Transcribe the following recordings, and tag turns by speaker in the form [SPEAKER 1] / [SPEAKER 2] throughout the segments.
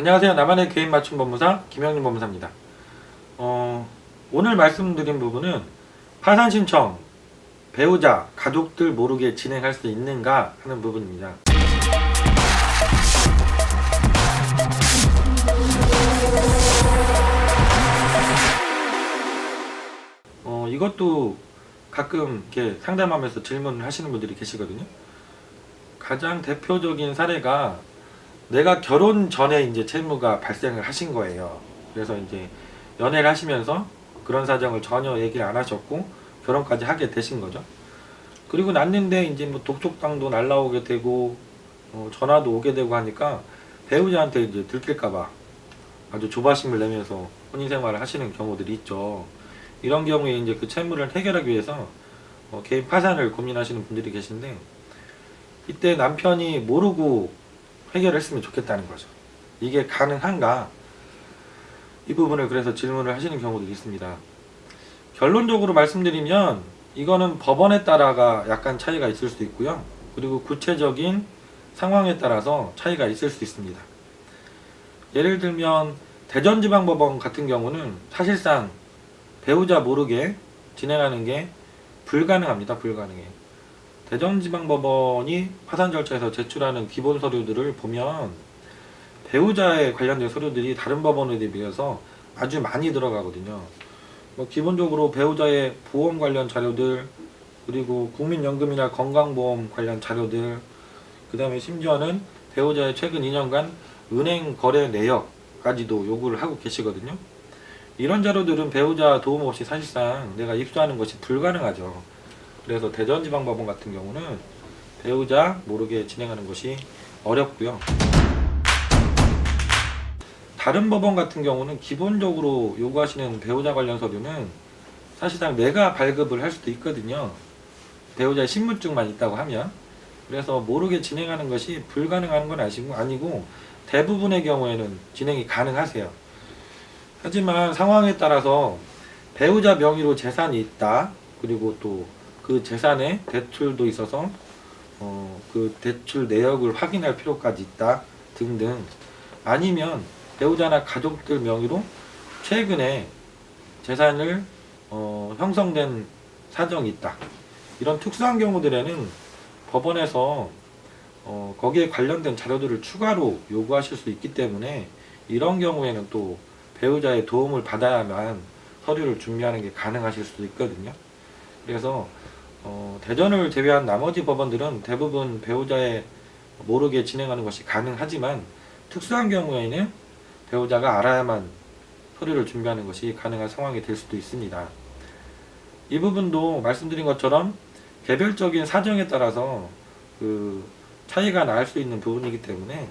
[SPEAKER 1] 안녕하세요. 나만의 개인 맞춤 법무사 김영림 법무사입니다. 오늘 말씀드린 부분은 파산 신청 배우자, 가족들 모르게 진행할 수 있는가 하는 부분입니다. 이것도 가끔 이렇게 상담하면서 질문을 하시는 분들이 계시거든요. 가장 대표적인 사례가 내가 결혼 전에 이제 채무가 발생을 하신 거예요. 그래서 이제 연애를 하시면서 그런 사정을 전혀 얘기를 안 하셨고 결혼까지 하게 되신 거죠. 그리고 났는데 이제 뭐 독촉당도 날라오게 되고 전화도 오게 되고 하니까 배우자한테 이제 들킬까봐 아주 조바심을 내면서 혼인생활을 하시는 경우들이 있죠. 이런 경우에 이제 그 채무를 해결하기 위해서 개인 파산을 고민하시는 분들이 계신데, 이때 남편이 모르고 해결했으면 좋겠다는 거죠. 이게 가능한가? 이 부분을 그래서 질문을 하시는 경우도 있습니다. 결론적으로 말씀드리면 이거는 법원에 따라가 약간 차이가 있을 수도 있고요. 그리고 구체적인 상황에 따라서 차이가 있을 수 있습니다. 예를 들면 대전지방법원 같은 경우는 사실상 배우자 모르게 진행하는 게 불가능합니다. 불가능해. 대전지방법원이 파산 절차에서 제출하는 기본 서류들을 보면 배우자에 관련된 서류들이 다른 법원에 비해서 아주 많이 들어가거든요. 기본적으로 배우자의 보험 관련 자료들, 그리고 국민연금이나 건강보험 관련 자료들, 그 다음에 심지어는 배우자의 최근 2년간 은행 거래 내역까지도 요구를 하고 계시거든요. 이런 자료들은 배우자 도움 없이 사실상 내가 입수하는 것이 불가능하죠. 그래서 대전지방법원 같은 경우는 배우자 모르게 진행하는 것이 어렵고요. 다른 법원 같은 경우는 기본적으로 요구하시는 배우자 관련 서류는 사실상 내가 발급을 할 수도 있거든요. 배우자의 신분증만 있다고 하면. 그래서 모르게 진행하는 것이 불가능한 건 아니고 대부분의 경우에는 진행이 가능하세요. 하지만 상황에 따라서 배우자 명의로 재산이 있다, 그리고 또 그 재산에 대출도 있어서 그 대출 내역을 확인할 필요까지 있다 등등, 아니면 배우자나 가족들 명의로 최근에 재산을 형성된 사정이 있다, 이런 특수한 경우들에는 법원에서 거기에 관련된 자료들을 추가로 요구하실 수 있기 때문에 이런 경우에는 또 배우자의 도움을 받아야만 서류를 준비하는 게 가능하실 수도 있거든요. 그래서 대전을 제외한 나머지 법원들은 대부분 배우자의 모르게 진행하는 것이 가능하지만 특수한 경우에는 배우자가 알아야만 서류를 준비하는 것이 가능한 상황이 될 수도 있습니다. 이 부분도 말씀드린 것처럼 개별적인 사정에 따라서 그 차이가 날 수 있는 부분이기 때문에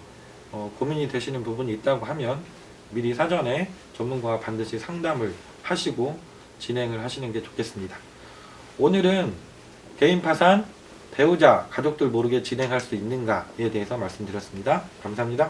[SPEAKER 1] 고민이 되시는 부분이 있다고 하면 미리 사전에 전문가와 반드시 상담을 하시고 진행을 하시는 게 좋겠습니다. 오늘은 개인 파산, 배우자, 가족들 모르게 진행할 수 있는가에 대해서 말씀드렸습니다. 감사합니다.